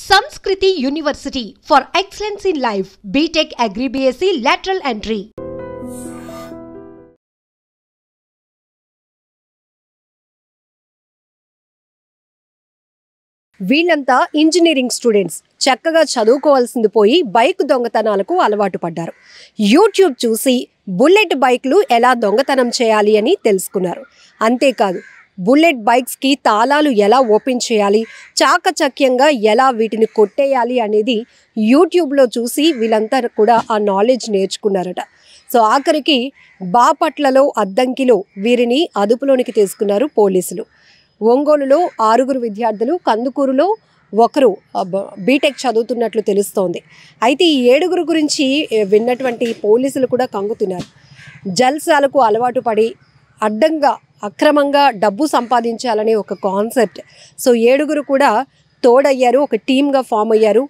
Sanskriti University for excellence in life. BTech Agri BSc lateral entry. వీళ్ళంతా engineering students చక్కగా చదువుకోవాల్సింది పోయి bike దొంగతనాలకు అలవాటు పడ్డారు. యూట్యూబ్ చూసి బుల్లెట్ బైక్లు ఎలా దొంగతనం చేయాలి అని తెలుసుకున్నారు. అంతేకాదు బుల్లెట్ బైక్స్కి తాళాలు ఎలా ఓపెన్ చేయాలి, చాకచక్యంగా ఎలా వీటిని కొట్టేయాలి అనేది యూట్యూబ్లో చూసి వీళ్ళంతా కూడా ఆ నాలెడ్జ్ నేర్చుకున్నారట. సో ఆఖరికి బాపట్లలో అద్దంకిలో వీరిని అదుపులోనికి తీసుకున్నారు పోలీసులు. ఒంగోలులో 6 విద్యార్థులు, కందుకూరులో ఒకరు బీటెక్ చదువుతున్నట్లు తెలుస్తోంది. అయితే ఈ 7 గురించి విన్నటువంటి పోలీసులు కూడా కంగుతున్నారు. జల్సాలకు అలవాటు పడి అడ్డంగా అక్రమంగా డబ్బు సంపాదించాలనే ఒక కాన్సెప్ట్. సో 7 కూడా తోడయ్యారు, ఒక టీమ్గా ఫామ్ అయ్యారు.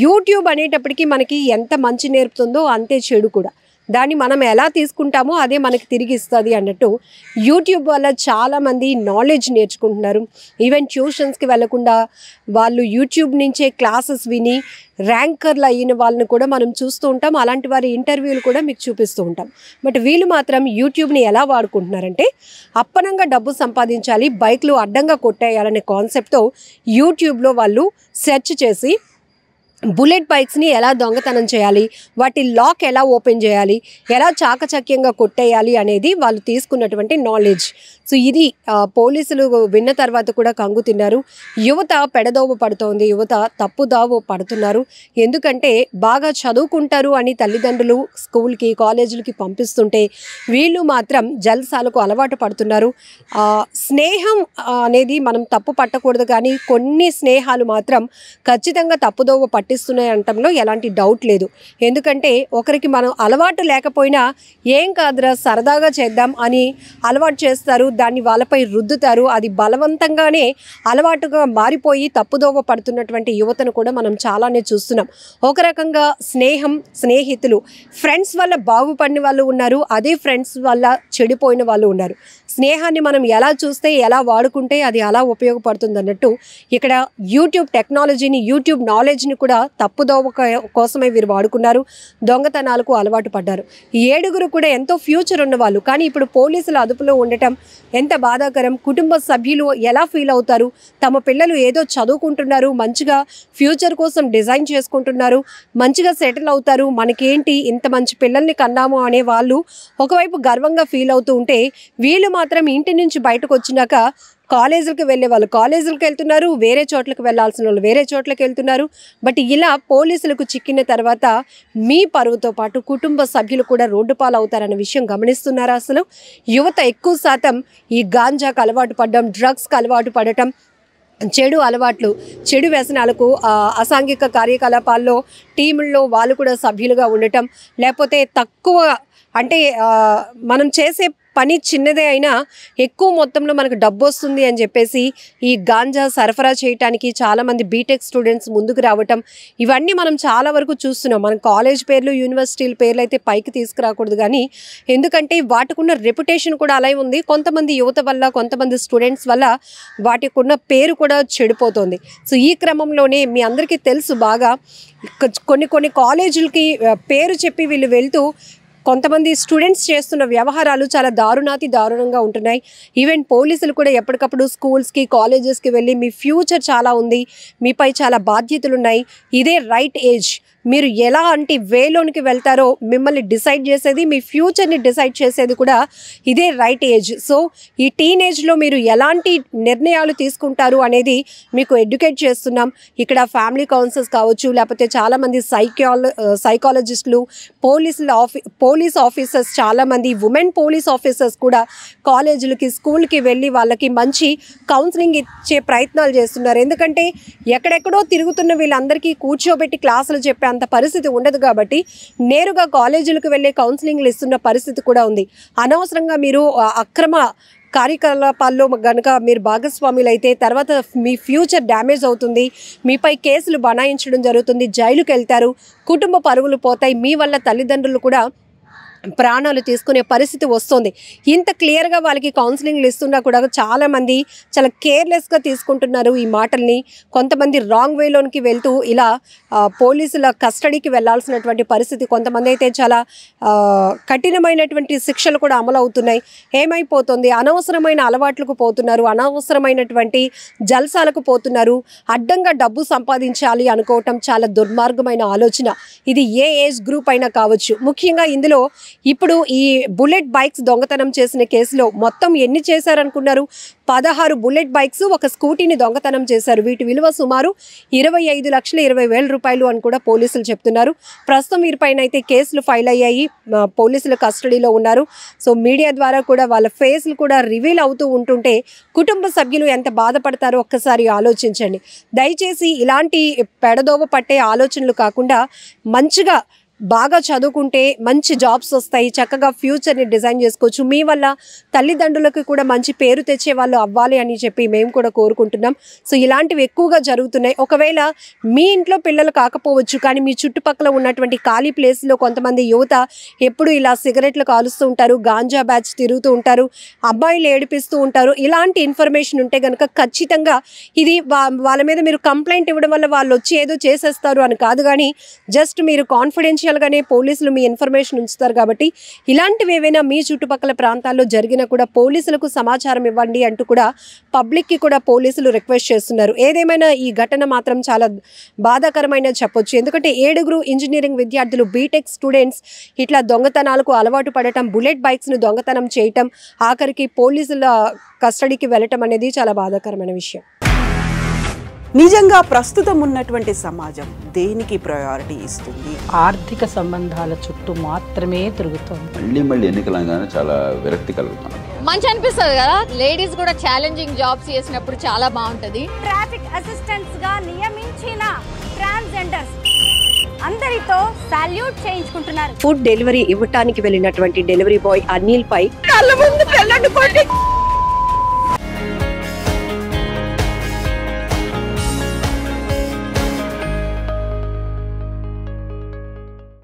యూట్యూబ్ అనేటప్పటికీ మనకి ఎంత మంచి నేర్పుతుందో అంతే చెడు కూడా. దాన్ని మనం ఎలా తీసుకుంటామో అదే మనకి తిరిగి ఇస్తుంది అన్నట్టు యూట్యూబ్ వల్ల చాలామంది నాలెడ్జ్ నేర్చుకుంటున్నారు. ఈవెన్ ట్యూషన్స్కి వెళ్లకుండా వాళ్ళు యూట్యూబ్ నుంచే క్లాసెస్ విని ర్యాంకర్లు అయిన వాళ్ళని కూడా మనం చూస్తూ ఉంటాం. అలాంటి వారి ఇంటర్వ్యూలు కూడా మీకు చూపిస్తూ ఉంటాం. బట్ వీళ్ళు మాత్రం యూట్యూబ్ని ఎలా వాడుకుంటున్నారంటే అప్పనంగా డబ్బు సంపాదించాలి, బైక్లు అడ్డంగా కొట్టేయాలనే కాన్సెప్ట్తో యూట్యూబ్లో వాళ్ళు సెర్చ్ చేసి బుల్లెట్ బైక్స్ని ఎలా దొంగతనం చేయాలి, వాటి లాక్ ఎలా ఓపెన్ చేయాలి, ఎలా చాకచక్యంగా కొట్టేయాలి అనేది వాళ్ళు తీసుకున్నటువంటి నాలెడ్జ్. సో ఇది పోలీసులు విన్న తర్వాత కూడా కంగు తిన్నారు. యువత పెడదోవ పడుతోంది, యువత తప్పుదావ పడుతున్నారు. ఎందుకంటే బాగా చదువుకుంటారు అని తల్లిదండ్రులు స్కూల్కి కాలేజీలకి పంపిస్తుంటే వీళ్ళు మాత్రం జల్సాలకు అలవాటు పడుతున్నారు. స్నేహం అనేది మనం తప్పు పట్టకూడదు, కానీ కొన్ని స్నేహాలు మాత్రం ఖచ్చితంగా తప్పుదోవ పట్టిస్తున్నాయి అనటంలో ఎలాంటి డౌట్ లేదు. ఎందుకంటే ఒకరికి మనం అలవాటు లేకపోయినా ఏం కాదురా సరదాగా చేద్దాం అని అలవాటు చేస్తారు, దాన్ని వాళ్ళపై రుద్దుతారు. అది బలవంతంగానే అలవాటుగా మారిపోయి తప్పుదోవ పడుతున్నటువంటి యువతను కూడా మనం చాలానే చూస్తున్నాం. ఒక రకంగా స్నేహం, స్నేహితులు, ఫ్రెండ్స్ వల్ల బాగుపడిన వాళ్ళు ఉన్నారు, అదే ఫ్రెండ్స్ వల్ల చెడిపోయిన వాళ్ళు ఉన్నారు. స్నేహాన్ని మనం ఎలా చూస్తే ఎలా వాడుకుంటే అది అలా ఉపయోగపడుతుంది అన్నట్టు ఇక్కడ యూట్యూబ్ టెక్నాలజీని, యూట్యూబ్ నాలెడ్జ్ని కూడా తప్పుదోవ కోసమే వీరు వాడుకున్నారు. దొంగతనాలకు అలవాటు పడ్డారు. ఈ 7 కూడా ఎంతో ఫ్యూచర్ ఉన్నవాళ్ళు, కానీ ఇప్పుడు పోలీసుల అదుపులో ఉండటం ఎంత బాధాకరం. కుటుంబ సభ్యులు ఎలా ఫీల్ అవుతారు? తమ పిల్లలు ఏదో చదువుకుంటున్నారు, మంచిగా ఫ్యూచర్ కోసం డిజైన్ చేసుకుంటున్నారు, మంచిగా సెటిల్ అవుతారు, మనకేంటి ఇంత మంచి పిల్లల్ని కన్నాము అనే వాళ్ళు ఒకవైపు గర్వంగా ఫీల్ అవుతూ ఉంటే వీళ్ళు మాత్రం ఇంటి నుంచి బయటకు వచ్చినాక కాలేజీలకు వెళ్ళే వాళ్ళు కాలేజీలకు వెళ్తున్నారు, వేరే చోట్లకు వెళ్ళాల్సిన వాళ్ళు వేరే చోట్లకు వెళ్తున్నారు. బట్ ఇలా పోలీసులకు చిక్కిన తర్వాత మీ పరువుతో పాటు కుటుంబ సభ్యులు కూడా రోడ్డు పాలు అవుతారన్న విషయం గమనిస్తున్నారా? అసలు యువత ఎక్కువ శాతం ఈ గాంజాకు అలవాటు పడడం, డ్రగ్స్కి అలవాటు పడటం, చెడు అలవాట్లు, చెడు వ్యసనాలకు, అసాంఘిక కార్యకలాపాల్లో టీముల్లో వాళ్ళు కూడా సభ్యులుగా ఉండటం, లేకపోతే తక్కువ అంటే మనం చేసే పని చిన్నదే అయినా ఎక్కువ మొత్తంలో మనకు డబ్బు వస్తుంది అని చెప్పేసి ఈ గాంజా సరఫరా చేయడానికి చాలామంది బీటెక్ స్టూడెంట్స్ ముందుకు రావటం, ఇవన్నీ మనం చాలా వరకు చూస్తున్నాం. మనం కాలేజ్ పేర్లు, యూనివర్సిటీల పేర్లు అయితే పైకి తీసుకురాకూడదు, కానీ ఎందుకంటే వాటికున్న రెప్యుటేషన్ కూడా అలా ఉంది. కొంతమంది యువత వల్ల, కొంతమంది స్టూడెంట్స్ వల్ల వాటికున్న పేరు కూడా చెడిపోతుంది. సో ఈ క్రమంలోనే మీ అందరికీ తెలుసు బాగా కొన్ని కాలేజీలకి పేరు చెప్పి వీళ్ళు వెళ్తూ కొంతమంది స్టూడెంట్స్ చేస్తున్న వ్యవహారాలు చాలా దారుణంగా ఉంటున్నాయి. ఈవెన్ పోలీసులు కూడా ఎప్పటికప్పుడు స్కూల్స్కి, కాలేజెస్కి వెళ్ళి మీ ఫ్యూచర్ చాలా ఉంది, మీపై చాలా బాధ్యతలు ఉన్నాయి, ఇదే రైట్ ఏజ్, మీరు ఎలాంటి వేలోనికి వెళ్తారో మిమ్మల్ని డిసైడ్ చేసేది, మీ ఫ్యూచర్ని డిసైడ్ చేసేది కూడా ఇదే రైట్ ఏజ్. సో ఈ టీనేజ్లో మీరు ఎలాంటి నిర్ణయాలు తీసుకుంటారు అనేది మీకు ఎడ్యుకేట్ చేస్తున్నాం. ఇక్కడ ఫ్యామిలీ కౌన్సిల్స్ కావచ్చు, లేకపోతే చాలామంది సైకాలజిస్టులు, పోలీస్ ఆఫీసర్స్, చాలామంది ఉమెన్ పోలీస్ ఆఫీసర్స్ కూడా కాలేజీలకి, స్కూల్కి వెళ్ళి వాళ్ళకి మంచి కౌన్సిలింగ్ ఇచ్చే ప్రయత్నాలు చేస్తున్నారు. ఎందుకంటే ఎక్కడెక్కడో తిరుగుతున్న వీళ్ళందరికీ కూర్చోబెట్టి క్లాసులు చెప్పే అంత పరిస్థితి ఉండదు కాబట్టి నేరుగా కాలేజీలకు వెళ్ళే కౌన్సిలింగ్లు ఇస్తున్న పరిస్థితి కూడా ఉంది. అనవసరంగా మీరు అక్రమ కార్యకలాపాల్లో కనుక మీరు భాగస్వాములు అయితే తర్వాత మీ ఫ్యూచర్ డ్యామేజ్ అవుతుంది, మీపై కేసులు బనాయించడం జరుగుతుంది, జైలుకి వెళ్తారు, కుటుంబ పరువులు పోతాయి, మీ వల్ల తల్లిదండ్రులు కూడా ప్రాణాలు తీసుకునే పరిస్థితి వస్తుంది. ఇంత క్లియర్గా వాళ్ళకి కౌన్సిలింగ్లు ఇస్తున్నా కూడా చాలామంది చాలా కేర్లెస్గా తీసుకుంటున్నారు ఈ మాటల్ని. కొంతమంది రాంగ్ వేలోనికి వెళ్తూ ఇలా పోలీసుల కస్టడీకి వెళ్లాల్సినటువంటి పరిస్థితి, కొంతమంది అయితే చాలా కఠినమైనటువంటి శిక్షలు కూడా అమలు అవుతున్నాయి. ఏమైపోతుంది, అనవసరమైన అలవాట్లకు పోతున్నారు, అనవసరమైనటువంటి జల్సాలకు పోతున్నారు, అడ్డంగా డబ్బు సంపాదించాలి అనుకోవటం చాలా దుర్మార్గమైన ఆలోచన. ఇది ఏ ఏజ్ గ్రూప్ అయినా కావచ్చు. ముఖ్యంగా ఇందులో ఇప్పుడు ఈ బుల్లెట్ బైక్స్ దొంగతనం చేసిన కేసులో మొత్తం ఎన్ని చేశారనుకున్నారు? 16 బుల్లెట్ బైక్స్, ఒక స్కూటీని దొంగతనం చేశారు. వీటి విలువ సుమారు 25,20,000 రూపాయలు అని కూడా పోలీసులు చెప్తున్నారు. ప్రస్తుతం వీరిపైన అయితే కేసులు ఫైల్ అయ్యాయి, పోలీసుల కస్టడీలో ఉన్నారు. సో మీడియా ద్వారా కూడా వాళ్ళ ఫేస్లు కూడా రివీల్ అవుతూ ఉంటుంటే కుటుంబ సభ్యులు ఎంత బాధపడతారో ఒక్కసారి ఆలోచించండి. దయచేసి ఇలాంటి పెడదోవ పట్టే ఆలోచనలు కాకుండా మంచిగా బాగా చదువుకుంటే మంచి జాబ్స్ వస్తాయి, చక్కగా ఫ్యూచర్ని డిజైన్ చేసుకోవచ్చు. మీ వల్ల తల్లిదండ్రులకు కూడా మంచి పేరు తెచ్చే వాళ్ళు అవ్వాలి అని చెప్పి మేము కూడా కోరుకుంటున్నాం. సో ఇలాంటివి ఎక్కువగా జరుగుతున్నాయి. ఒకవేళ మీ ఇంట్లో పిల్లలు కాకపోవచ్చు, కానీ మీ చుట్టుపక్కల ఉన్నటువంటి ఖాళీ ప్లేస్లో కొంతమంది యువత ఎప్పుడు ఇలా సిగరెట్లు కాలుస్తూ ఉంటారు, గాంజా బ్యాచ్ తిరుగుతూ ఉంటారు, అబ్బాయిలు ఏడిపిస్తూ ఉంటారు. ఇలాంటి ఇన్ఫర్మేషన్ ఉంటే కనుక ఖచ్చితంగా ఇది వాళ్ళ మీద మీరు కంప్లైంట్ ఇవ్వడం వల్ల వాళ్ళు వచ్చి ఏదో చేసేస్తారు అని కాదు, కానీ జస్ట్ మీరు కాన్ఫిడెన్షియల్గానే పోలీసులు మీ ఇన్ఫర్మేషన్ ఉంచుతారు. కాబట్టి ఇలాంటివి ఏవైనా మీ చుట్టుపక్కల ప్రాంతాల్లో జరిగినా కూడా పోలీసులకు సమాచారం ఇవ్వండి అంటూ కూడా పబ్లిక్కి కూడా పోలీసులు రిక్వెస్ట్ చేస్తున్నారు. ఏదేమైనా ఈ ఘటన మాత్రం చాలా బాధాకరమైన చెప్పొచ్చు. ఎందుకంటే 7 ఇంజనీరింగ్ విద్యార్థులు, బీటెక్ స్టూడెంట్స్ ఇట్లా దొంగతనాలకు అలవాటు పడటం, బుల్లెట్ బైక్స్ను దొంగతనం చేయటం, ఆఖరికి పోలీసుల కస్టడీకి వెళ్ళటం అనేది చాలా బాధాకరమైన విషయం. నిజంగా ప్రస్తుతం ఉన్నటువంటి సమాజం దేనికి ప్రయారిటీ ఇస్తుంది? ఆర్థిక సంబంధాల చుట్టూ మాత్రమే తిరుగుతోంది. మళ్ళీ ఎన్నికలంగానే చాలా విరక్తి కలుగుతున్నాం. మంచి అనిపిస్తుంది కదా, లేడీస్ కూడా ఛాలెంజింగ్ జాబ్స్ చేసినప్పుడు చాలా బాగుంటది. ట్రాఫిక్ అసిస్టెంట్స్ గా నియమించిన ట్రాన్స్జెండర్స్ అందరితో సాల్యూట్ చేయించుకుంటున్నారు. ఫుడ్ డెలివరీ ఇవ్వటానికి వెళ్ళినటువంటి డెలివరీ బాయ్ అనిల్ పై కళ్ళ ముందు పెళ్ళండి కొట్టి